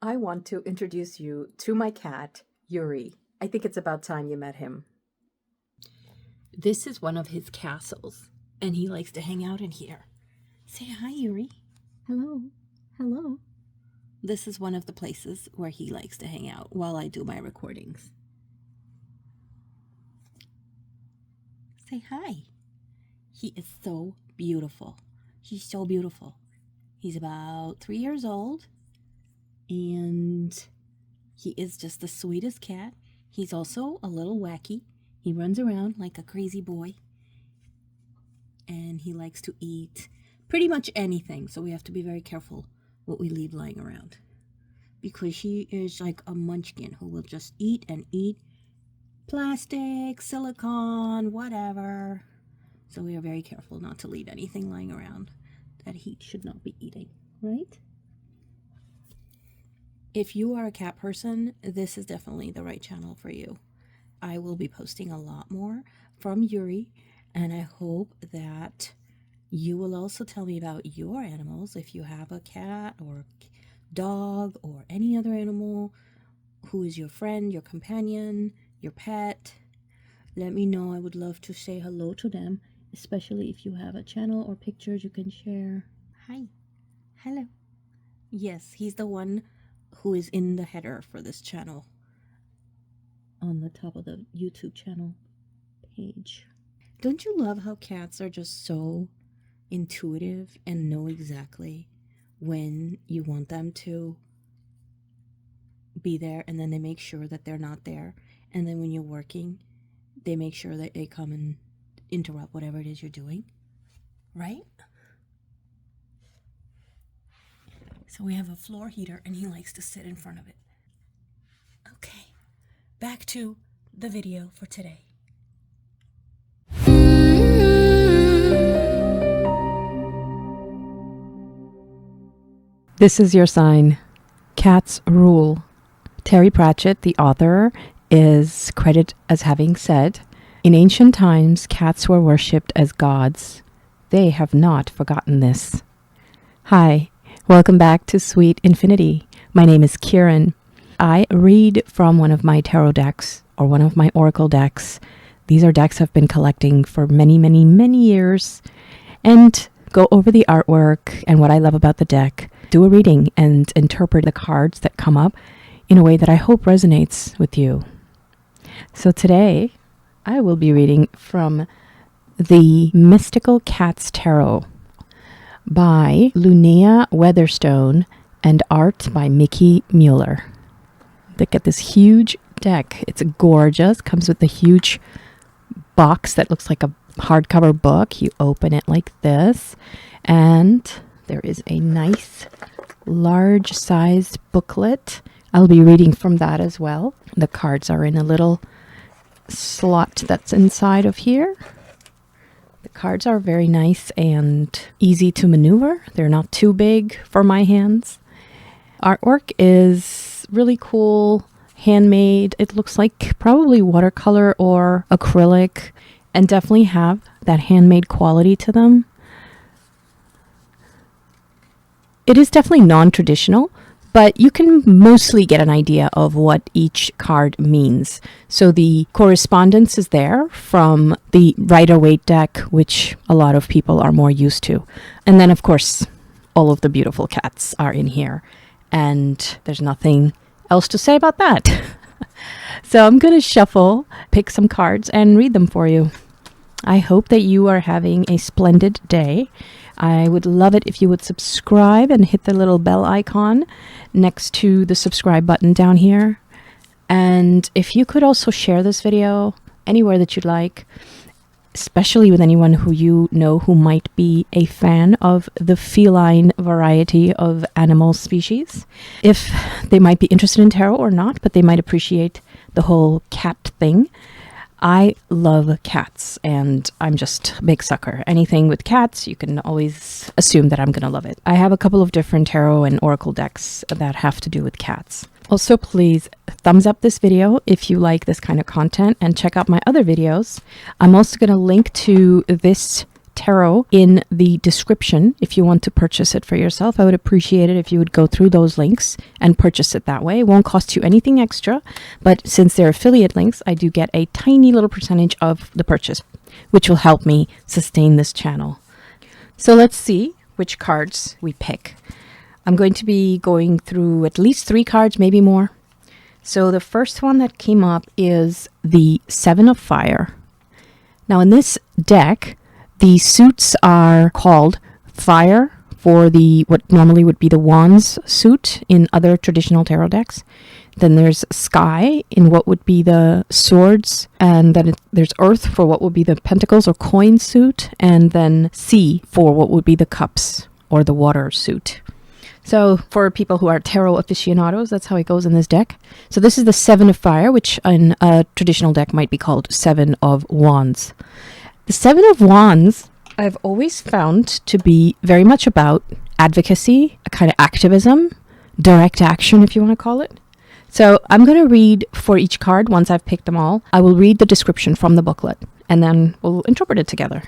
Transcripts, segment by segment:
I want to introduce you to my cat, Yuri. I think it's about time you met him. This is one of his castles, and he likes to hang out in here. Say hi, Yuri. Hello. Hello. This is one of the places where he likes to hang out while I do my recordings. Say hi. He is so beautiful. He's so beautiful. He's about 3 years old, and he is just the sweetest cat. He's also a little wacky. He runs around like a crazy boy, and he likes to eat pretty much anything, so we have to be very careful what we leave lying around, because he is like a munchkin who will just eat and eat plastic, silicone, whatever. So we are very careful not to leave anything lying around that he should not be eating, right? If you are a cat person, this is definitely the right channel for you. I will be posting a lot more from Yuri, and I hope that you will also tell me about your animals. If you have a cat or dog or any other animal who is your friend, your companion, your pet, let me know. I would love to say hello to them, especially if you have a channel or pictures you can share. Hi. Hello. Yes, he's the one who is in the header for this channel on the top of the YouTube channel page. Don't you love how cats are just so intuitive and know exactly when you want them to be there, and then they make sure that they're not there, and then when you're working, they make sure that they come and interrupt whatever it is you're doing, right? So we have a floor heater, and he likes to sit in front of it. Okay, back to the video for today. This is your sign. Cats rule. Terry Pratchett, the author, is credited as having said, "In ancient times, cats were worshipped as gods. They have not forgotten this." Hi, welcome back to Sweet Infinity. My name is Kitten. I read from one of my tarot decks, or one of my oracle decks. These are decks I've been collecting for many, many, many years, and go over the artwork and what I love about the deck, do a reading, and interpret the cards that come up in a way that I hope resonates with you. So today, I will be reading from the Mystical Cats Tarot by Linnea Weatherstone and art by Mickey Mueller. Look at this huge deck. It's gorgeous. Comes with a huge box that looks like a hardcover book. You open it like this, and there is a nice large sized booklet. I'll be reading from that as well. The cards are in a little slot that's inside of here. The cards are very nice and easy to maneuver. They're not too big for my hands. Artwork is really cool, handmade. It looks like probably watercolor or acrylic, and definitely have that handmade quality to them. It is definitely non-traditional, but you can mostly get an idea of what each card means. So the correspondence is there from the Rider-Waite deck, which a lot of people are more used to. And then, of course, all of the beautiful cats are in here. And there's nothing else to say about that. So I'm going to shuffle, pick some cards, and read them for you. I hope that you are having a splendid day. I would love it if you would subscribe and hit the little bell icon next to the subscribe button down here. And if you could also share this video anywhere that you'd like, especially with anyone who you know who might be a fan of the feline variety of animal species. If they might be interested in tarot or not, but they might appreciate the whole cat thing. I love cats, and I'm just a big sucker. Anything with cats, you can always assume that I'm going to love it. I have a couple of different tarot and oracle decks that have to do with cats. Also, please thumbs up this video if you like this kind of content, and check out my other videos. I'm also going to link to this Tarot in the description if you want to purchase it for yourself. I would appreciate it if you would go through those links and purchase it that way. It won't cost you anything extra, but since they're affiliate links, I do get a tiny little percentage of the purchase, which will help me sustain this channel. So let's see which cards we pick. I'm going to be going through at least 3 cards, maybe more. So the first one that came up is the 7 of Fire. Now in this deck, the suits are called Fire for the what normally would be the Wands suit in other traditional tarot decks. Then there's Sky in what would be the Swords, and then there's Earth for what would be the Pentacles or Coin suit, and then Sea for what would be the Cups or the Water suit. So for people who are tarot aficionados, that's how it goes in this deck. So this is the 7 of Fire, which in a traditional deck might be called 7 of Wands. The 7 of Wands, I've always found to be very much about advocacy, a kind of activism, direct action, if you want to call it. So I'm going to read for each card once I've picked them all. I will read the description from the booklet, and then we'll interpret it together.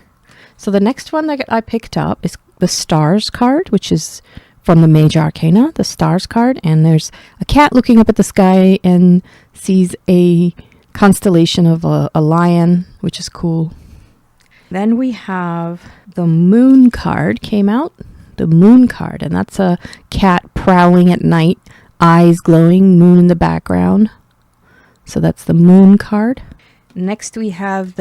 So the next one that I picked up is the Stars card, which is from the Major Arcana, the Stars card. And there's a cat looking up at the sky and sees a constellation of a lion, which is cool. Then we have the Moon card came out. The Moon card, and that's a cat prowling at night, eyes glowing, moon in the background. So that's the Moon card. Next we have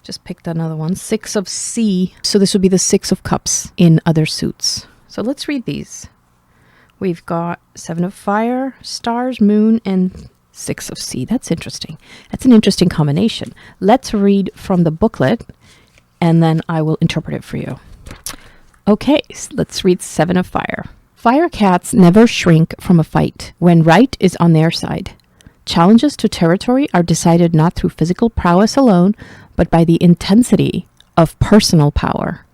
just picked another one, 6 of Sea. So this would be the 6 of Cups in other suits. So let's read these. We've got 7 of Fire, Stars, Moon, and 6 of Sea. That's interesting. That's an interesting combination. Let's read from the booklet, and then I will interpret it for you. Okay, so let's read 7 of Fire. Fire cats never shrink from a fight when right is on their side. Challenges to territory are decided not through physical prowess alone, but by the intensity of personal power.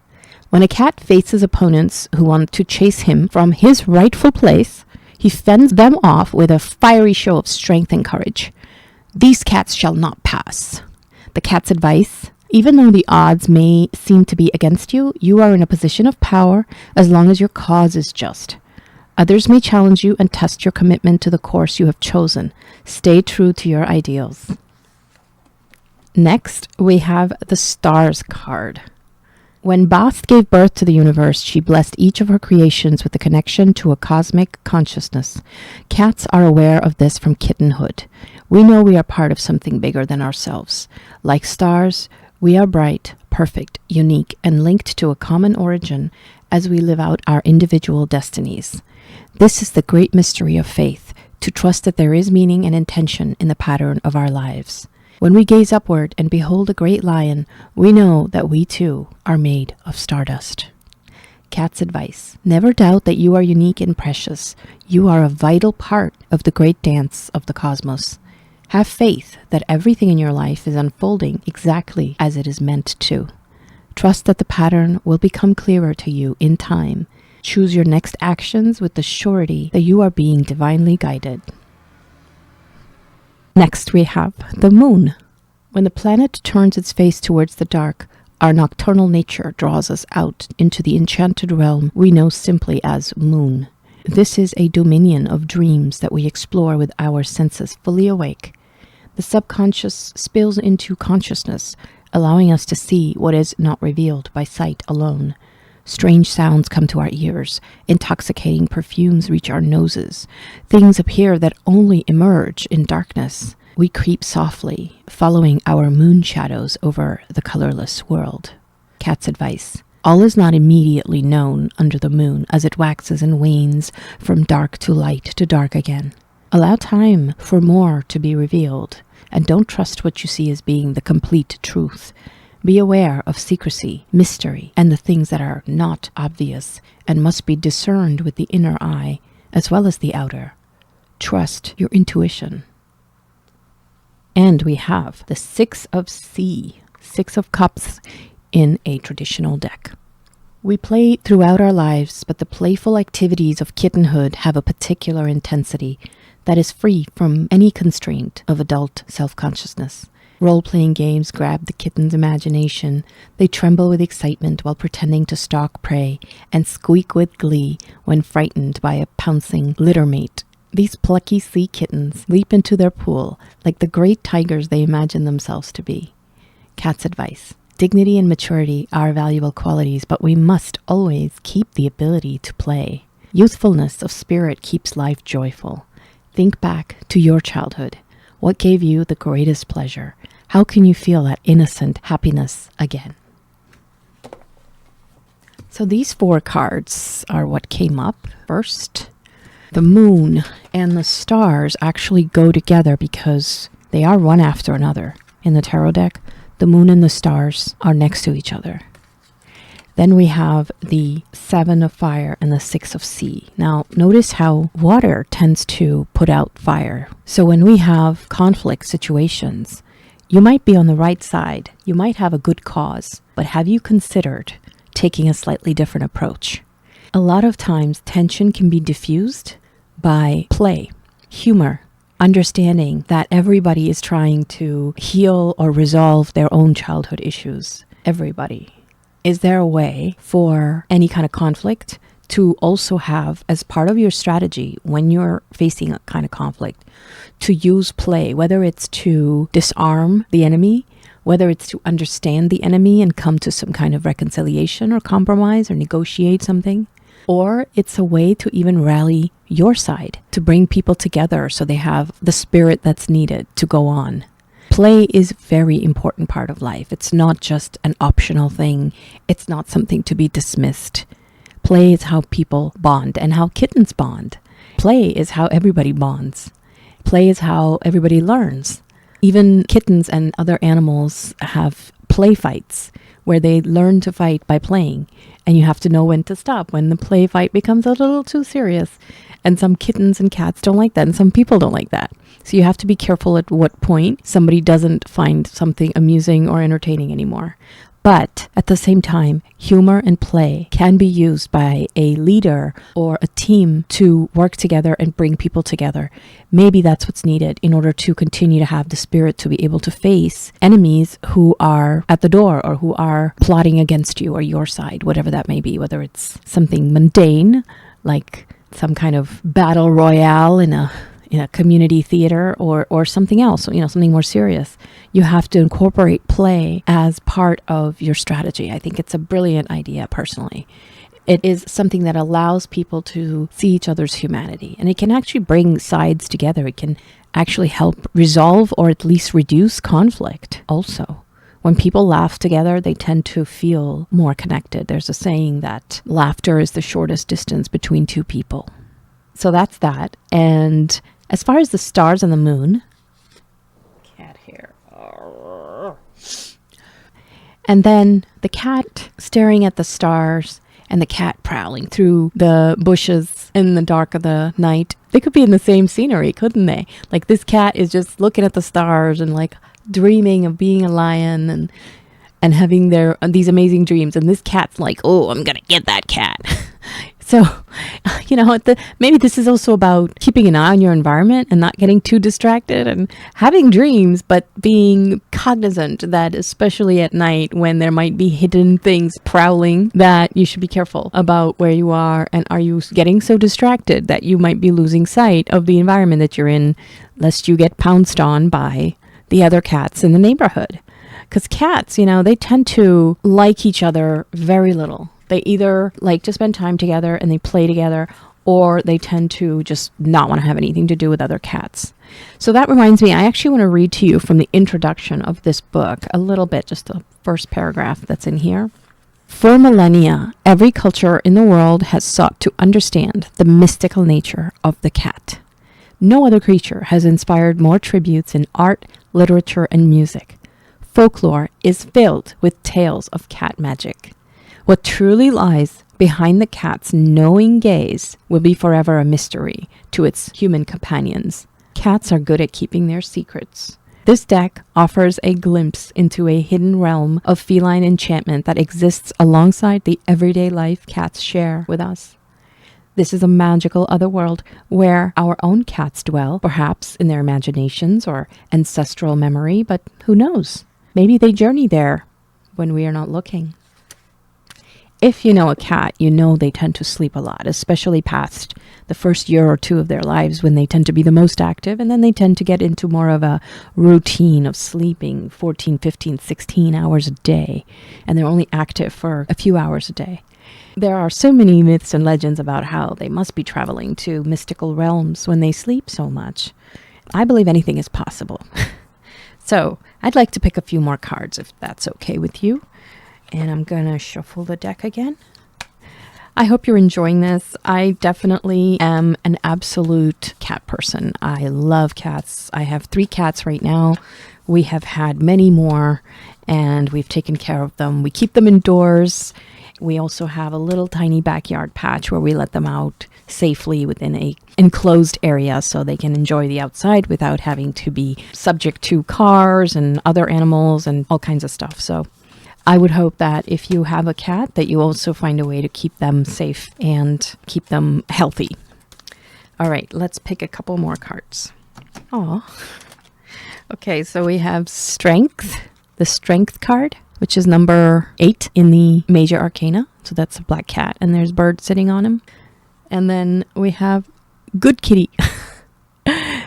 When a cat faces opponents who want to chase him from his rightful place, he fends them off with a fiery show of strength and courage. These cats shall not pass. The cat's advice: even though the odds may seem to be against you, you are in a position of power as long as your cause is just. Others may challenge you and test your commitment to the course you have chosen. Stay true to your ideals. Next, we have the Stars card. When Bast gave birth to the universe, she blessed each of her creations with a connection to a cosmic consciousness. Cats are aware of this from kittenhood. We know we are part of something bigger than ourselves. Like stars, we are bright, perfect, unique, and linked to a common origin as we live out our individual destinies. This is the great mystery of faith, to trust that there is meaning and intention in the pattern of our lives. When we gaze upward and behold a great lion, we know that we too are made of stardust. Cat's advice: never doubt that you are unique and precious. You are a vital part of the great dance of the cosmos. Have faith that everything in your life is unfolding exactly as it is meant to. Trust that the pattern will become clearer to you in time. Choose your next actions with the surety that you are being divinely guided. Next, we have the Moon. When the planet turns its face towards the dark, our nocturnal nature draws us out into the enchanted realm we know simply as Moon. This is a dominion of dreams that we explore with our senses fully awake. The subconscious spills into consciousness, allowing us to see what is not revealed by sight alone. Strange sounds come to our ears. Intoxicating perfumes reach our noses. Things appear that only emerge in darkness. We creep softly, following our moon shadows over the colorless world. Cat's advice: all is not immediately known under the moon as it waxes and wanes from dark to light to dark again. Allow time for more to be revealed, and don't trust what you see as being the complete truth. Be aware of secrecy, mystery, and the things that are not obvious and must be discerned with the inner eye as well as the outer. Trust your intuition. And we have the 6 of Sea, 6 of Cups in a traditional deck. We play throughout our lives, but the playful activities of kittenhood have a particular intensity that is free from any constraint of adult self-consciousness. Role-playing games grab the kitten's imagination. They tremble with excitement while pretending to stalk prey and squeak with glee when frightened by a pouncing littermate. These plucky sea kittens leap into their pool like the great tigers they imagine themselves to be. Cat's advice. Dignity and maturity are valuable qualities, but we must always keep the ability to play. Youthfulness of spirit keeps life joyful. Think back to your childhood. What gave you the greatest pleasure? How can you feel that innocent happiness again? So these 4 cards are what came up first. The moon and the stars actually go together because they are one after another. In the tarot deck, the moon and the stars are next to each other. Then we have the 7 of fire and the 6 of sea. Now, notice how water tends to put out fire. So when we have conflict situations, you might be on the right side. You might have a good cause, but have you considered taking a slightly different approach? A lot of times, tension can be diffused by play, humor, understanding that everybody is trying to heal or resolve their own childhood issues. Everybody. Is there a way for any kind of conflict to also have, as part of your strategy when you're facing a kind of conflict, to use play, whether it's to disarm the enemy, whether it's to understand the enemy and come to some kind of reconciliation or compromise or negotiate something, or it's a way to even rally your side, to bring people together so they have the spirit that's needed to go on. Play is a very important part of life. It's not just an optional thing. It's not something to be dismissed. Play is how people bond and how kittens bond. Play is how everybody bonds. Play is how everybody learns. Even kittens and other animals have play fights where they learn to fight by playing. And you have to know when to stop, when the play fight becomes a little too serious. And some kittens and cats don't like that, and some people don't like that. So you have to be careful at what point somebody doesn't find something amusing or entertaining anymore. But at the same time, humor and play can be used by a leader or a team to work together and bring people together. Maybe that's what's needed in order to continue to have the spirit to be able to face enemies who are at the door or who are plotting against you or your side, whatever that may be, whether it's something mundane, like some kind of battle royale in a community theater or something else, something more serious. You have to incorporate play as part of your strategy. I think it's a brilliant idea personally. It is something that allows people to see each other's humanity, and it can actually bring sides together. It can actually help resolve or at least reduce conflict also. When people laugh together, they tend to feel more connected. There's a saying that laughter is the shortest distance between two people. So that's that. And as far as the stars and the moon, cat here. And then the cat staring at the stars and the cat prowling through the bushes in the dark of the night. They could be in the same scenery, couldn't they? Like this cat is just looking at the stars and like dreaming of being a lion and having these amazing dreams. And this cat's like, oh, I'm going to get that cat. So, maybe this is also about keeping an eye on your environment and not getting too distracted and having dreams, but being cognizant that especially at night when there might be hidden things prowling, that you should be careful about where you are. And are you getting so distracted that you might be losing sight of the environment that you're in, lest you get pounced on by the other cats in the neighborhood? Because cats, they tend to like each other very little. They either like to spend time together and they play together, or they tend to just not want to have anything to do with other cats. So that reminds me, I actually want to read to you from the introduction of this book a little bit, just the first paragraph that's in here. For millennia, every culture in the world has sought to understand the mystical nature of the cat. No other creature has inspired more tributes in art, literature, and music. Folklore is filled with tales of cat magic. What truly lies behind the cat's knowing gaze will be forever a mystery to its human companions. Cats are good at keeping their secrets. This deck offers a glimpse into a hidden realm of feline enchantment that exists alongside the everyday life cats share with us. This is a magical other world where our own cats dwell, perhaps in their imaginations or ancestral memory, but who knows? Maybe they journey there when we are not looking. If you know a cat, you know they tend to sleep a lot, especially past the first year or two of their lives when they tend to be the most active, and then they tend to get into more of a routine of sleeping 14, 15, 16 hours a day, and they're only active for a few hours a day. There are so many myths and legends about how they must be traveling to mystical realms when they sleep so much. I believe anything is possible. So I'd like to pick a few more cards if that's okay with you. And I'm going to shuffle the deck again. I hope you're enjoying this. I definitely am an absolute cat person. I love cats. I have 3 cats right now. We have had many more, and we've taken care of them. We keep them indoors. We also have a little tiny backyard patch where we let them out safely within a enclosed area so they can enjoy the outside without having to be subject to cars and other animals and all kinds of stuff. So I would hope that if you have a cat, that you also find a way to keep them safe and keep them healthy. All right, let's pick a couple more cards. Aw. Okay, so we have Strength, the Strength card, which is number 8 in the Major Arcana. So that's a black cat, and there's bird sitting on him. And then we have Good Kitty.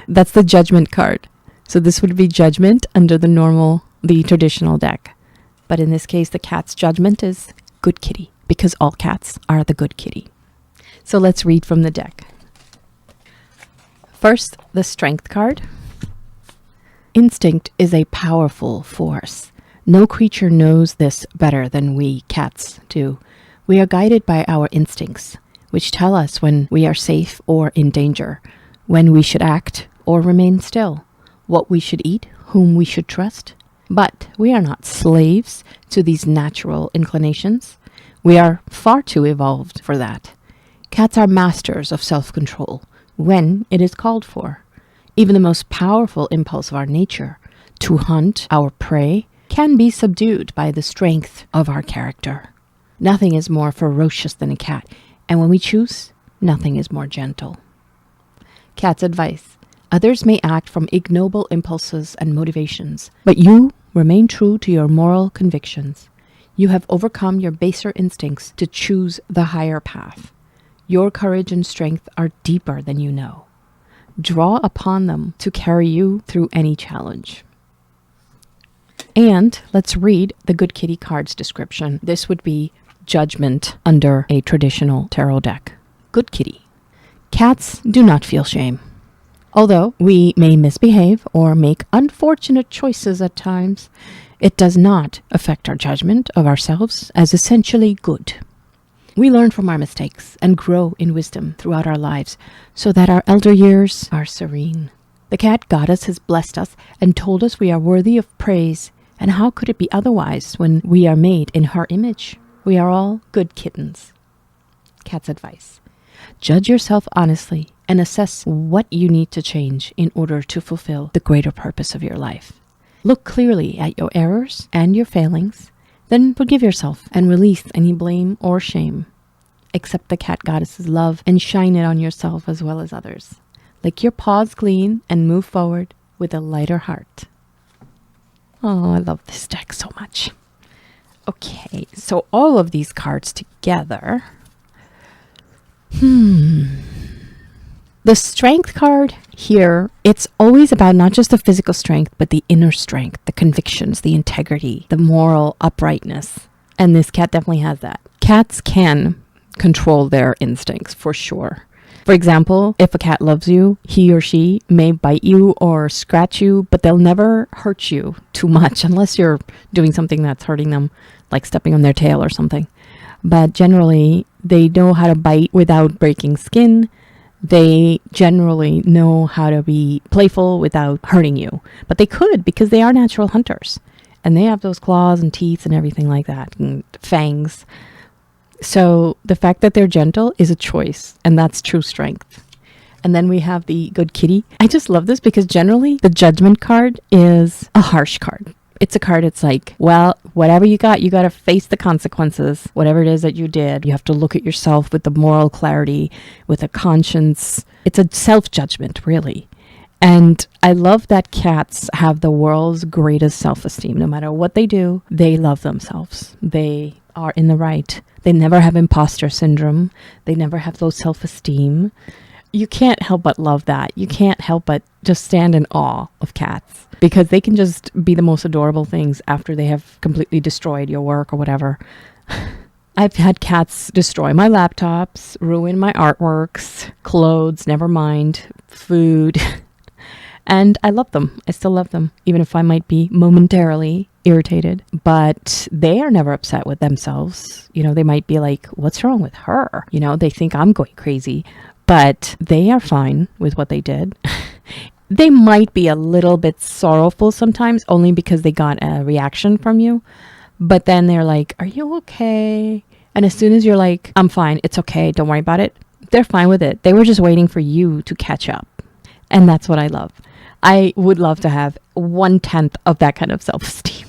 That's the Judgment card. So this would be Judgment under the traditional deck. But in this case, the cat's judgment is Good Kitty, because all cats are the good kitty. So let's read from the deck. First, the Strength card. Instinct is a powerful force. No creature knows this better than we cats do. We are guided by our instincts, which tell us when we are safe or in danger, when we should act or remain still, what we should eat, whom we should trust. But we are not slaves to these natural inclinations. We are far too evolved for that. Cats are masters of self-control when it is called for. Even the most powerful impulse of our nature, to hunt our prey, can be subdued by the strength of our character. Nothing is more ferocious than a cat, and when we choose, nothing is more gentle. Cat's advice. Others may act from ignoble impulses and motivations, but you remain true to your moral convictions. You have overcome your baser instincts to choose the higher path. Your courage and strength are deeper than you know. Draw upon them to carry you through any challenge. And let's read the Good Kitty card's description. This would be Judgment under a traditional tarot deck. Good Kitty. Cats do not feel shame. Although we may misbehave or make unfortunate choices at times, it does not affect our judgment of ourselves as essentially good. We learn from our mistakes and grow in wisdom throughout our lives so that our elder years are serene. The cat goddess has blessed us and told us we are worthy of praise, and how could it be otherwise when we are made in her image? We are all good kittens. Cat's advice. Judge yourself honestly and assess what you need to change in order to fulfill the greater purpose of your life. Look clearly at your errors and your failings, then forgive yourself and release any blame or shame. Accept the cat goddess's love and shine it on yourself as well as others. Lick your paws clean and move forward with a lighter heart. Oh, I love this deck so much. Okay, so all of these cards together. The Strength card here, it's always about not just the physical strength, but the inner strength, the convictions, the integrity, the moral uprightness. And this cat definitely has that. Cats can control their instincts for sure. For example, if a cat loves you, he or she may bite you or scratch you, but they'll never hurt you too much unless you're doing something that's hurting them, like stepping on their tail or something. But generally, they know how to bite without breaking skin. They generally know how to be playful without hurting you. But they could, because they are natural hunters. And they have those claws and teeth and everything like that, and fangs. So the fact that they're gentle is a choice, and that's true strength. And then we have the Good Kitty. I just love this because generally the Judgment card is a harsh card. It's a card. It's like, well, whatever you got to face the consequences. Whatever it is that you did, you have to look at yourself with the moral clarity, with a conscience. It's a self-judgment, really. And I love that cats have the world's greatest self-esteem. No matter what they do, they love themselves. They are in the right. They never have imposter syndrome. They never have low self-esteem. You can't help but love that. You can't help but just stand in awe of cats because they can just be the most adorable things after they have completely destroyed your work or whatever. I've had cats destroy my laptops, ruin my artworks, clothes, never mind, food. And I love them. I still love them, even if I might be momentarily irritated. But they are never upset with themselves. You know, they might be like, what's wrong with her? You know, they think I'm going crazy. But they are fine with what they did. They might be a little bit sorrowful sometimes, only because they got a reaction from you. But then they're like, are you okay? And as soon as you're like, I'm fine, it's okay, don't worry about it, they're fine with it. They were just waiting for you to catch up. And that's what I love. I would love to have 1/10 of that kind of self-esteem.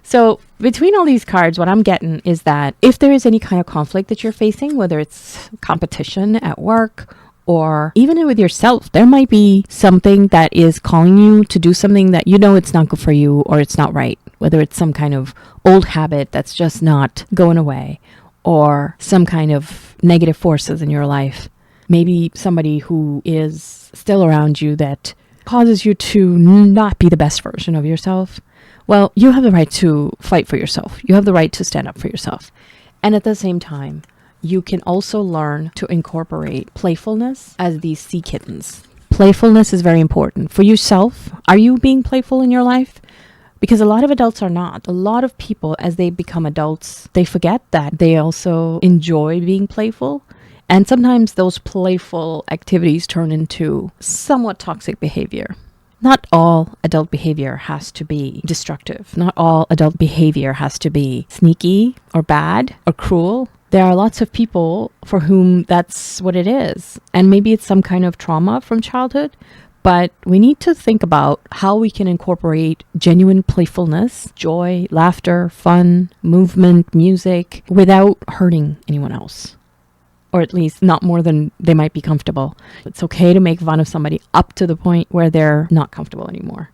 So between all these cards, what I'm getting is that if there is any kind of conflict that you're facing, whether it's competition at work or even with yourself, there might be something that is calling you to do something that you know it's not good for you or it's not right. Whether it's some kind of old habit that's just not going away or some kind of negative forces in your life. Maybe somebody who is still around you that causes you to not be the best version of yourself. Well, you have the right to fight for yourself. You have the right to stand up for yourself. And at the same time, you can also learn to incorporate playfulness as these sea kittens. Playfulness is very important. For yourself, are you being playful in your life? Because a lot of adults are not. A lot of people, as they become adults, they forget that they also enjoy being playful. And sometimes those playful activities turn into somewhat toxic behavior. Not all adult behavior has to be destructive. Not all adult behavior has to be sneaky or bad or cruel. There are lots of people for whom that's what it is. And maybe it's some kind of trauma from childhood. But we need to think about how we can incorporate genuine playfulness, joy, laughter, fun, movement, music without hurting anyone else. Or at least not more than they might be comfortable. It's okay to make fun of somebody up to the point where they're not comfortable anymore.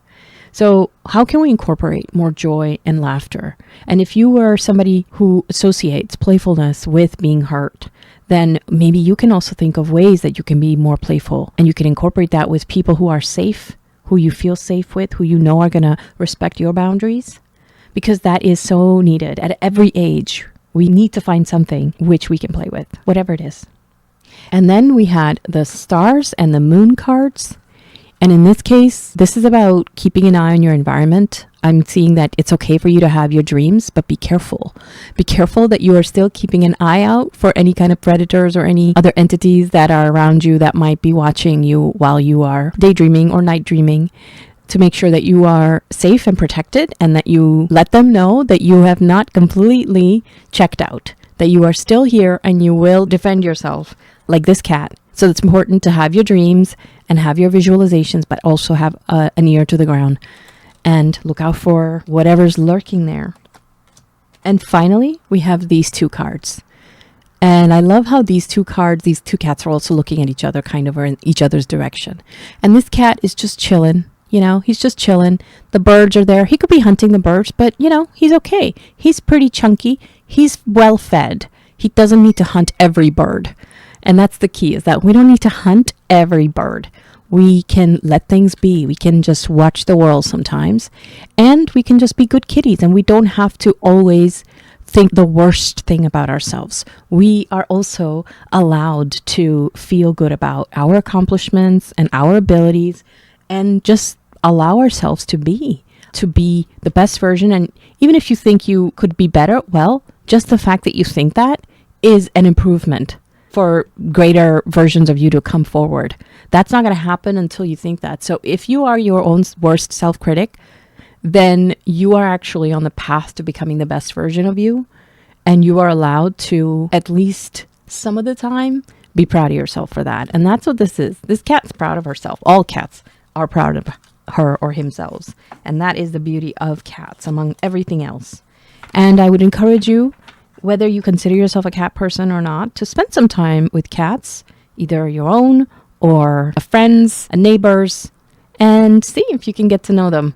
So how can we incorporate more joy and laughter? And if you are somebody who associates playfulness with being hurt, then maybe you can also think of ways that you can be more playful. And you can incorporate that with people who are safe, who you feel safe with, who you know are going to respect your boundaries. Because that is so needed at every age. We need to find something which we can play with, whatever it is. And then we had the stars and the moon cards. And in this case, this is about keeping an eye on your environment. I'm seeing that it's okay for you to have your dreams, but be careful. Be careful that you are still keeping an eye out for any kind of predators or any other entities that are around you that might be watching you while you are daydreaming or night dreaming, to make sure that you are safe and protected and that you let them know that you have not completely checked out, that you are still here and you will defend yourself like this cat. So it's important to have your dreams and have your visualizations, but also have an ear to the ground and look out for whatever's lurking there. And finally, we have these two cards. And I love how these two cats are also looking at each other, kind of, or in each other's direction. And this cat is just chilling. You know, he's just chilling. The birds are there. He could be hunting the birds, but, you know, he's okay. He's pretty chunky. He's well fed. He doesn't need to hunt every bird. And that's the key, is that we don't need to hunt every bird. We can let things be. We can just watch the world sometimes. And we can just be good kitties. And we don't have to always think the worst thing about ourselves. We are also allowed to feel good about our accomplishments and our abilities, and just allow ourselves to be the best version. And even if you think you could be better, well, just the fact that you think that is an improvement for greater versions of you to come forward. That's not going to happen until you think that. So if you are your own worst self-critic, then you are actually on the path to becoming the best version of you. And you are allowed to, at least some of the time, be proud of yourself for that. And that's what this is. This cat's proud of herself. All cats are proud her or himself. And that is the beauty of cats among everything else. And I would encourage you, whether you consider yourself a cat person or not, to spend some time with cats, either your own or a friend's, a neighbor's, and see if you can get to know them.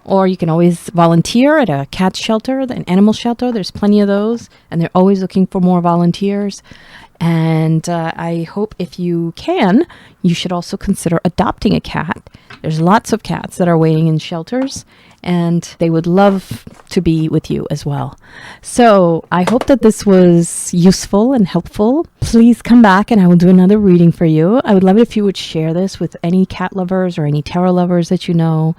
Or you can always volunteer at a cat shelter, an animal shelter. There's plenty of those, and they're always looking for more volunteers. And I hope if you can, you should also consider adopting a cat. There's lots of cats that are waiting in shelters, and they would love to be with you as well. So I hope that this was useful and helpful. Please come back and I will do another reading for you. I would love it if you would share this with any cat lovers or any tarot lovers that you know.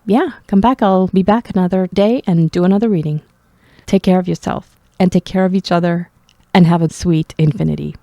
Yeah, come back. I'll be back another day and do another reading. Take care of yourself and take care of each other, and have a sweet infinity.